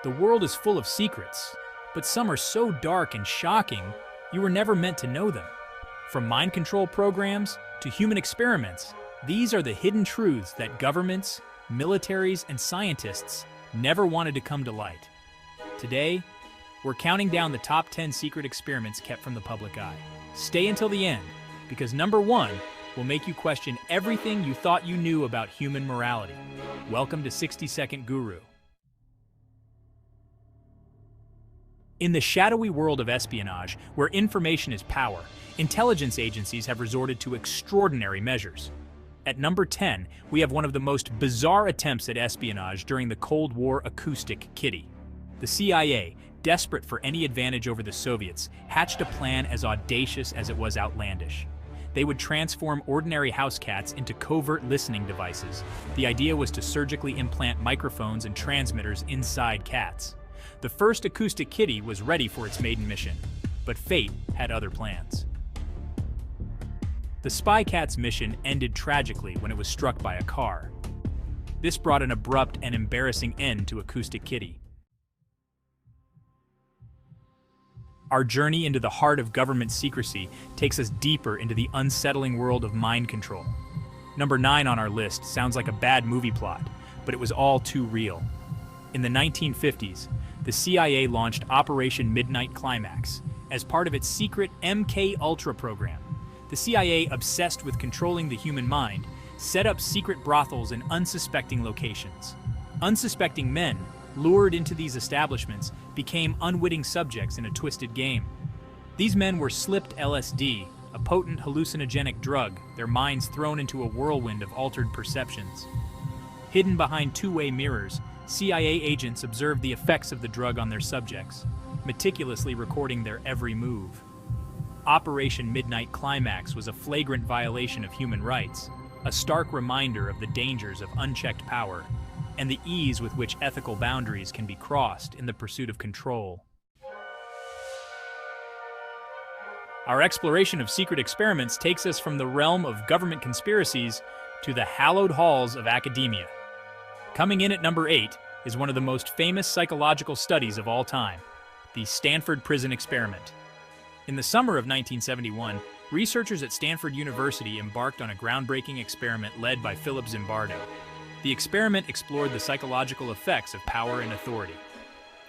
The world is full of secrets, but some are so dark and shocking, you were never meant to know them. From mind control programs to human experiments, these are the hidden truths that governments, militaries, and scientists never wanted to come to light. Today, we're counting down the top 10 secret experiments kept from the public eye. Stay until the end, because number 1 will make you question everything you thought you knew about human morality. Welcome to 60-Second Guru. In the shadowy world of espionage, where information is power, intelligence agencies have resorted to extraordinary measures. At number 10, we have one of the most bizarre attempts at espionage during the Cold War Acoustic Kitty. The CIA, desperate for any advantage over the Soviets, hatched a plan as audacious as it was outlandish. They would transform ordinary house cats into covert listening devices. The idea was to surgically implant microphones and transmitters inside cats. The first Acoustic Kitty was ready for its maiden mission, but fate had other plans. The spy cat's mission ended tragically when it was struck by a car. This brought an abrupt and embarrassing end to Acoustic Kitty. Our journey into the heart of government secrecy takes us deeper into the unsettling world of mind control. Number 9 on our list sounds like a bad movie plot, but it was all too real. In the 1950s, the CIA launched Operation Midnight Climax as part of its secret MKUltra program. The CIA, obsessed with controlling the human mind, set up secret brothels in unsuspecting locations. Unsuspecting men, lured into these establishments, became unwitting subjects in a twisted game. These men were slipped LSD, a potent hallucinogenic drug, their minds thrown into a whirlwind of altered perceptions. Hidden behind two-way mirrors, CIA agents observed the effects of the drug on their subjects, meticulously recording their every move. Operation Midnight Climax was a flagrant violation of human rights, a stark reminder of the dangers of unchecked power, and the ease with which ethical boundaries can be crossed in the pursuit of control. Our exploration of secret experiments takes us from the realm of government conspiracies to the hallowed halls of academia. Coming in at number 8 is one of the most famous psychological studies of all time, the Stanford Prison Experiment. In the summer of 1971, researchers at Stanford University embarked on a groundbreaking experiment led by Philip Zimbardo. The experiment explored the psychological effects of power and authority.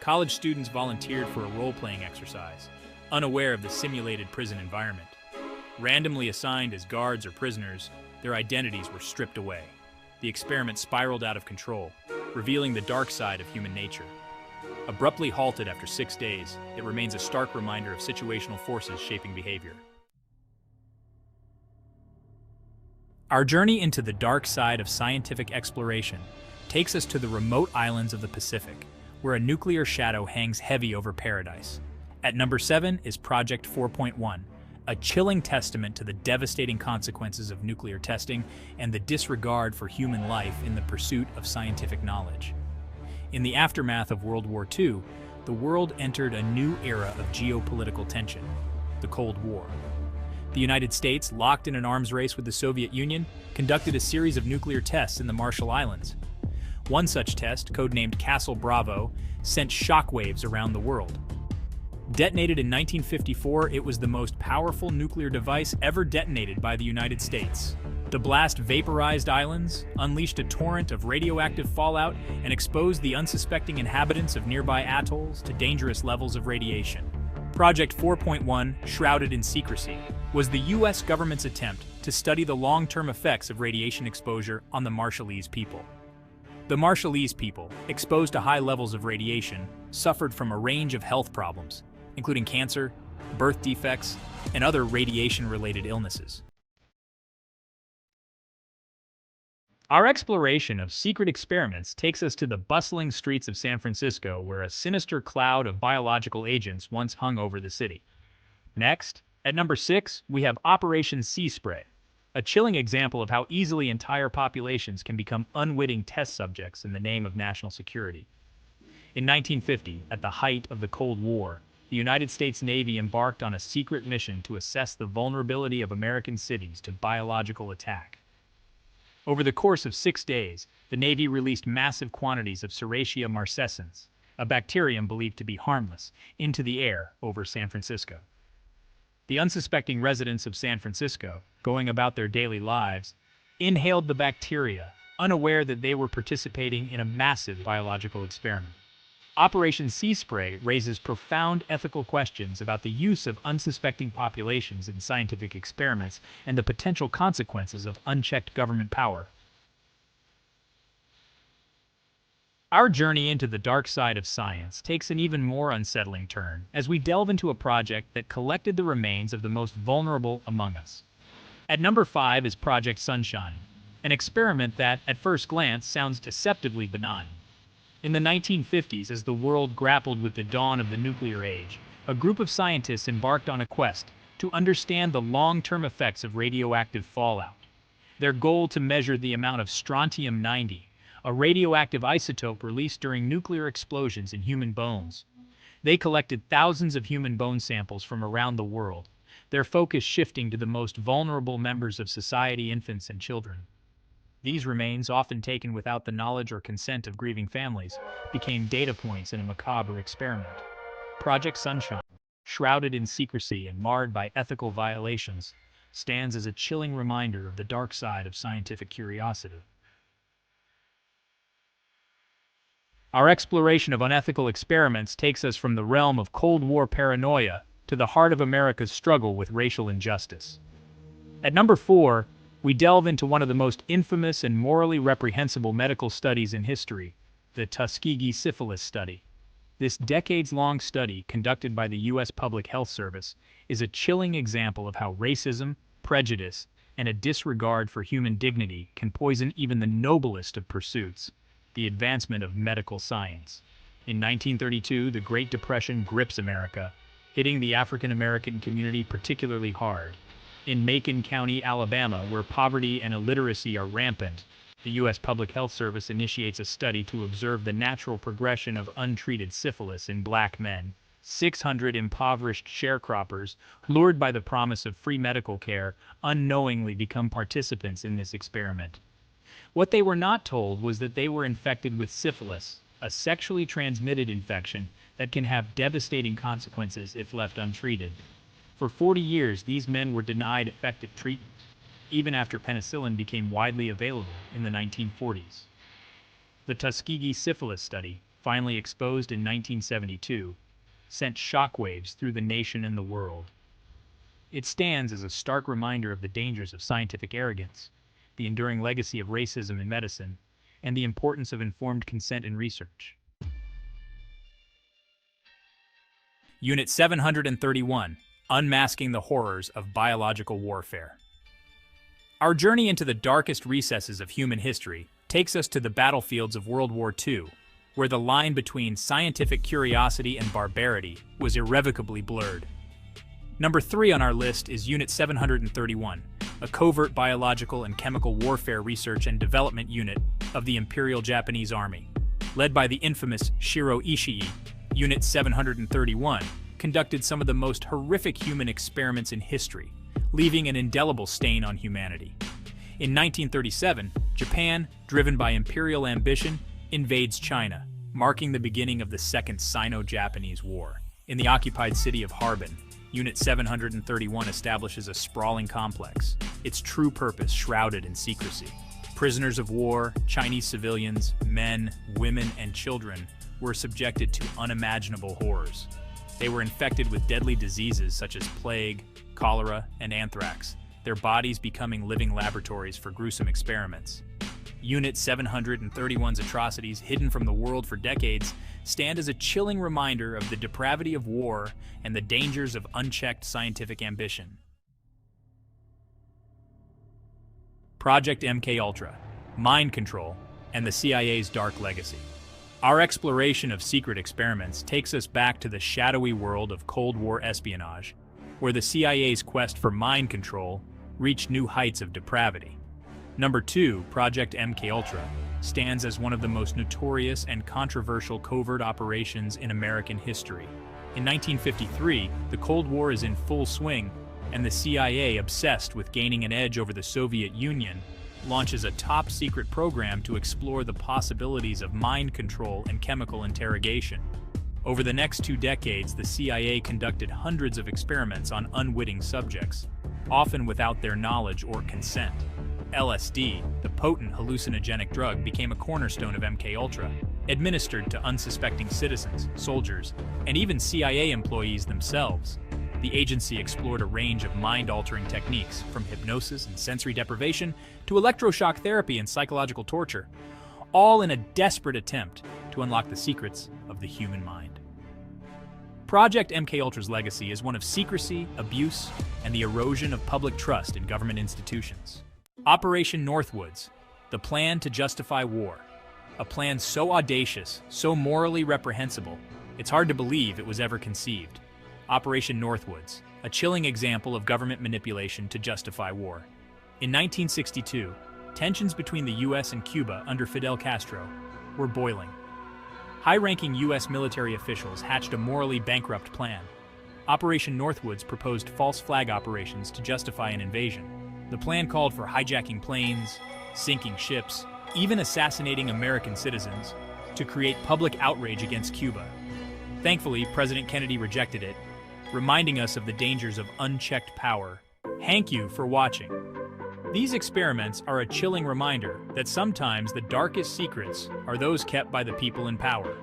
College students volunteered for a role-playing exercise, unaware of the simulated prison environment. Randomly assigned as guards or prisoners, their identities were stripped away. The experiment spiraled out of control, revealing the dark side of human nature. Abruptly halted after 6 days, it remains a stark reminder of situational forces shaping behavior. Our journey into the dark side of scientific exploration takes us to the remote islands of the Pacific, where a nuclear shadow hangs heavy over paradise. At number 7 is Project 4.1, a chilling testament to the devastating consequences of nuclear testing and the disregard for human life in the pursuit of scientific knowledge. In the aftermath of World War II, the world entered a new era of geopolitical tension, the Cold War. The United States, locked in an arms race with the Soviet Union, conducted a series of nuclear tests in the Marshall Islands. One such test, codenamed Castle Bravo, sent shockwaves around the world. Detonated in 1954, it was the most powerful nuclear device ever detonated by the United States. The blast vaporized islands, unleashed a torrent of radioactive fallout, and exposed the unsuspecting inhabitants of nearby atolls to dangerous levels of radiation. Project 4.1, shrouded in secrecy, was the U.S. government's attempt to study the long-term effects of radiation exposure on the Marshallese people. The Marshallese people, exposed to high levels of radiation, suffered from a range of health problems, including cancer, birth defects, and other radiation-related illnesses. Our exploration of secret experiments takes us to the bustling streets of San Francisco, where a sinister cloud of biological agents once hung over the city. Next, at number 6, we have Operation Sea Spray, a chilling example of how easily entire populations can become unwitting test subjects in the name of national security. In 1950, at the height of the Cold War, the United States Navy embarked on a secret mission to assess the vulnerability of American cities to biological attack. Over the course of 6 days, the Navy released massive quantities of Serratia marcescens, a bacterium believed to be harmless, into the air over San Francisco. The unsuspecting residents of San Francisco, going about their daily lives, inhaled the bacteria, unaware that they were participating in a massive biological experiment. Operation Sea Spray raises profound ethical questions about the use of unsuspecting populations in scientific experiments and the potential consequences of unchecked government power. Our journey into the dark side of science takes an even more unsettling turn as we delve into a project that collected the remains of the most vulnerable among us. At number 5 is Project Sunshine, an experiment that, at first glance, sounds deceptively benign. In the 1950s, as the world grappled with the dawn of the nuclear age, a group of scientists embarked on a quest to understand the long-term effects of radioactive fallout. Their goal to measure the amount of strontium-90, a radioactive isotope released during nuclear explosions in human bones. They collected thousands of human bone samples from around the world, their focus shifting to the most vulnerable members of society, infants and children. These remains, often taken without the knowledge or consent of grieving families, became data points in a macabre experiment. Project Sunshine, shrouded in secrecy and marred by ethical violations, stands as a chilling reminder of the dark side of scientific curiosity. Our exploration of unethical experiments takes us from the realm of Cold War paranoia to the heart of America's struggle with racial injustice. At number 4, we delve into one of the most infamous and morally reprehensible medical studies in history, the Tuskegee Syphilis Study. This decades-long study, conducted by the U.S. Public Health Service, is a chilling example of how racism, prejudice, and a disregard for human dignity can poison even the noblest of pursuits, the advancement of medical science. In 1932, the Great Depression grips America, hitting the African American community particularly hard. In Macon County, Alabama, where poverty and illiteracy are rampant, the U.S. Public Health Service initiates a study to observe the natural progression of untreated syphilis in black men. 600 impoverished sharecroppers, lured by the promise of free medical care, unknowingly become participants in this experiment. What they were not told was that they were infected with syphilis, a sexually transmitted infection that can have devastating consequences if left untreated. For 40 years, these men were denied effective treatment, even after penicillin became widely available in the 1940s. The Tuskegee Syphilis Study, finally exposed in 1972, sent shockwaves through the nation and the world. It stands as a stark reminder of the dangers of scientific arrogance, the enduring legacy of racism in medicine, and the importance of informed consent in research. Unit 731, Unmasking the Horrors of Biological Warfare. Our journey into the darkest recesses of human history takes us to the battlefields of World War II, where the line between scientific curiosity and barbarity was irrevocably blurred. Number 3 on our list is Unit 731, a covert biological and chemical warfare research and development unit of the Imperial Japanese Army. Led by the infamous Shiro Ishii, Unit 731 conducted some of the most horrific human experiments in history, leaving an indelible stain on humanity. In 1937, Japan, driven by imperial ambition, invades China, marking the beginning of the Second Sino-Japanese War. In the occupied city of Harbin, Unit 731 establishes a sprawling complex, its true purpose shrouded in secrecy. Prisoners of war, Chinese civilians, men, women, and children were subjected to unimaginable horrors. They were infected with deadly diseases such as plague, cholera, and anthrax, their bodies becoming living laboratories for gruesome experiments. Unit 731's atrocities, hidden from the world for decades, stand as a chilling reminder of the depravity of war and the dangers of unchecked scientific ambition. Project MKUltra, Mind Control, and the CIA's Dark Legacy. Our exploration of secret experiments takes us back to the shadowy world of Cold War espionage, where the CIA's quest for mind control reached new heights of depravity. Number 2, Project MKUltra, stands as one of the most notorious and controversial covert operations in American history. In 1953, the Cold War is in full swing, and the CIA, obsessed with gaining an edge over the Soviet Union, launches a top-secret program to explore the possibilities of mind control and chemical interrogation. Over the next 2 decades, the CIA conducted hundreds of experiments on unwitting subjects, often without their knowledge or consent. LSD, the potent hallucinogenic drug, became a cornerstone of MKUltra, administered to unsuspecting citizens, soldiers, and even CIA employees themselves. The agency explored a range of mind-altering techniques, from hypnosis and sensory deprivation to electroshock therapy and psychological torture, all in a desperate attempt to unlock the secrets of the human mind. Project MKUltra's legacy is one of secrecy, abuse, and the erosion of public trust in government institutions. Operation Northwoods, the plan to justify war. A plan so audacious, so morally reprehensible, it's hard to believe it was ever conceived. Operation Northwoods, a chilling example of government manipulation to justify war. In 1962, tensions between the US and Cuba under Fidel Castro were boiling. High-ranking US military officials hatched a morally bankrupt plan. Operation Northwoods proposed false flag operations to justify an invasion. The plan called for hijacking planes, sinking ships, even assassinating American citizens to create public outrage against Cuba. Thankfully, President Kennedy rejected it, reminding us of the dangers of unchecked power. Thank you for watching. These experiments are a chilling reminder that sometimes the darkest secrets are those kept by the people in power.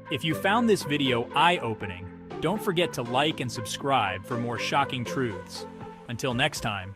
If you found this video eye-opening, don't forget to like and subscribe for more shocking truths. Until next time,